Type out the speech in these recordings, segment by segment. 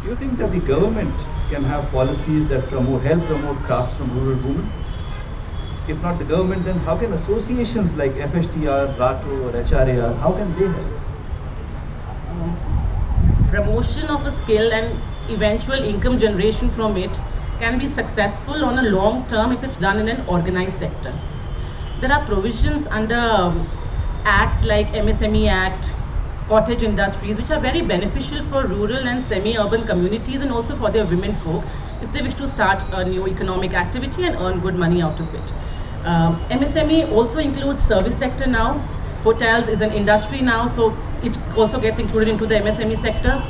Do you think that the government can have policies that help promote crafts from rural women? If not the government, then how can associations like FHTR, RATO or HRAR, how can they help? Promotion of a skill and eventual income generation from it can be successful on a long term if it's done in an organized sector. There are provisions under acts like MSME Act, cottage industries, which are very beneficial for rural and semi-urban communities and also for their women folk if they wish to start a new economic activity and earn good money out of it. MSME also includes service sector now. Hotels is an industry now, so it also gets included into the MSME sector.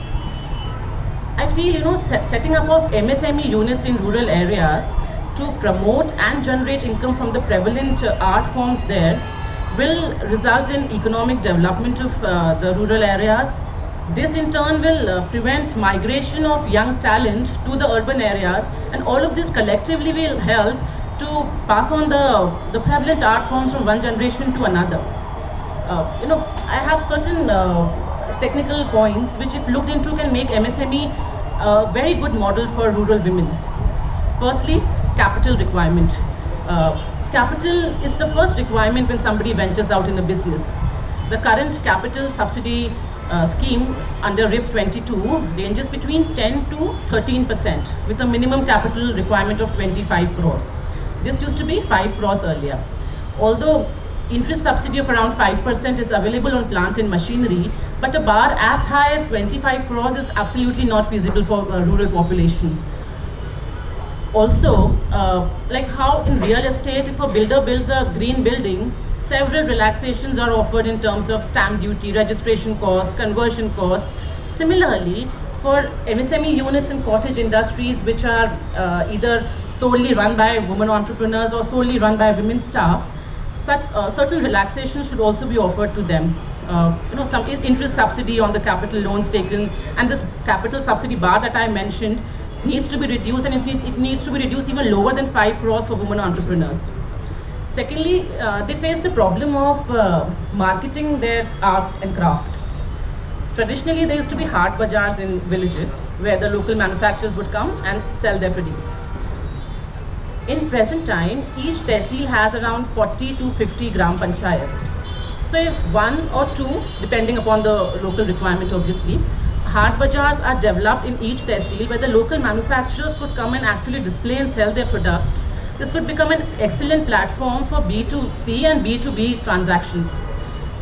I feel, setting up of MSME units in rural areas to promote and generate income from the prevalent art forms there will result in economic development of the rural areas. This in turn will prevent migration of young talent to the urban areas, and all of this collectively will help to pass on the prevalent art forms from one generation to another. I have certain technical points which, if looked into, can make MSME a very good model for rural women. Firstly, capital requirement. Capital is the first requirement when somebody ventures out in a business. The current capital subsidy scheme under RIPS 22 ranges between 10 to 13% with a minimum capital requirement of 25 crores. This used to be 5 crores earlier. Although interest subsidy of around 5% is available on plant and machinery, but a bar as high as 25 crores is absolutely not feasible for a rural population. Also, like how in real estate, if a builder builds a green building, several relaxations are offered in terms of stamp duty, registration cost, conversion cost. Similarly, for MSME units in cottage industries, which are either solely run by women entrepreneurs or solely run by women staff, such certain relaxations should also be offered to them. Some interest subsidy on the capital loans taken, and this capital subsidy bar that I mentioned needs to be reduced, and it needs to be reduced even lower than 5 crores for women entrepreneurs. Secondly, they face the problem of marketing their art and craft. Traditionally, there used to be haat bazaars in villages where the local manufacturers would come and sell their produce. In present time, each tehsil has around 40 to 50 gram panchayat. So if one or two, depending upon the local requirement obviously, haat bazaars are developed in each tehsil where the local manufacturers could come and actually display and sell their products, this would become an excellent platform for B2C and B2B transactions.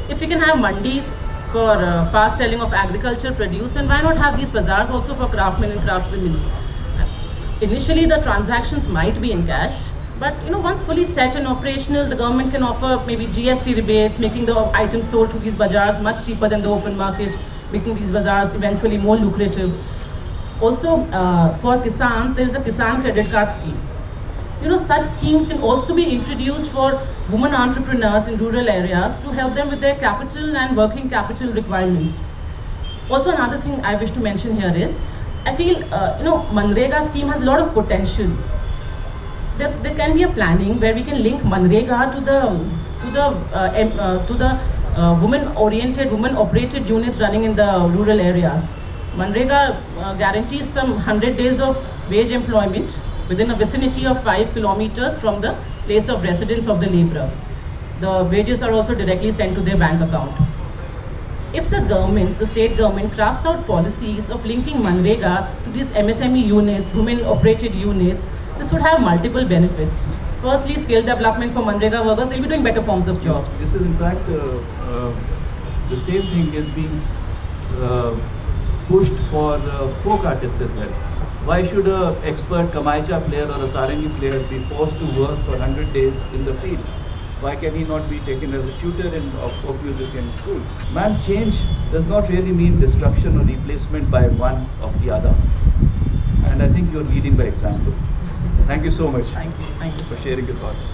If we can have mandis for fast selling of agriculture produce, then why not have these bazaars also for craftsmen and craftswomen? Initially, the transactions might be in cash, but once fully set and operational, the government can offer maybe GST rebates, making the items sold to these bazaars much cheaper than the open market, making these bazaars eventually more lucrative. Also, for Kisans, there is a Kisan credit card scheme. Such schemes can also be introduced for women entrepreneurs in rural areas to help them with their capital and working capital requirements. Also, another thing I wish to mention here is, I feel, Manrega scheme has a lot of potential. There can be a planning where we can link Manrega to the women-oriented, women-operated units running in the rural areas. Manrega guarantees some 100 days of wage employment within a vicinity of 5 kilometers from the place of residence of the laborer. The wages are also directly sent to their bank account. If the government, the state government, crafts out policies of linking Manrega to these MSME units, women-operated units, this would have multiple benefits. Firstly, skill development for Manrega workers, they'll be doing better forms of jobs. This is in fact, the same thing is being pushed for folk artists as well. Why should an expert Kamaicha player or a Sarangi player be forced to work for 100 days in the field? Why can he not be taken as a tutor of folk music in schools? Man, change does not really mean destruction or replacement by one of the other. And I think you're leading by example. Thank you so much. Thank you. For sharing your thoughts.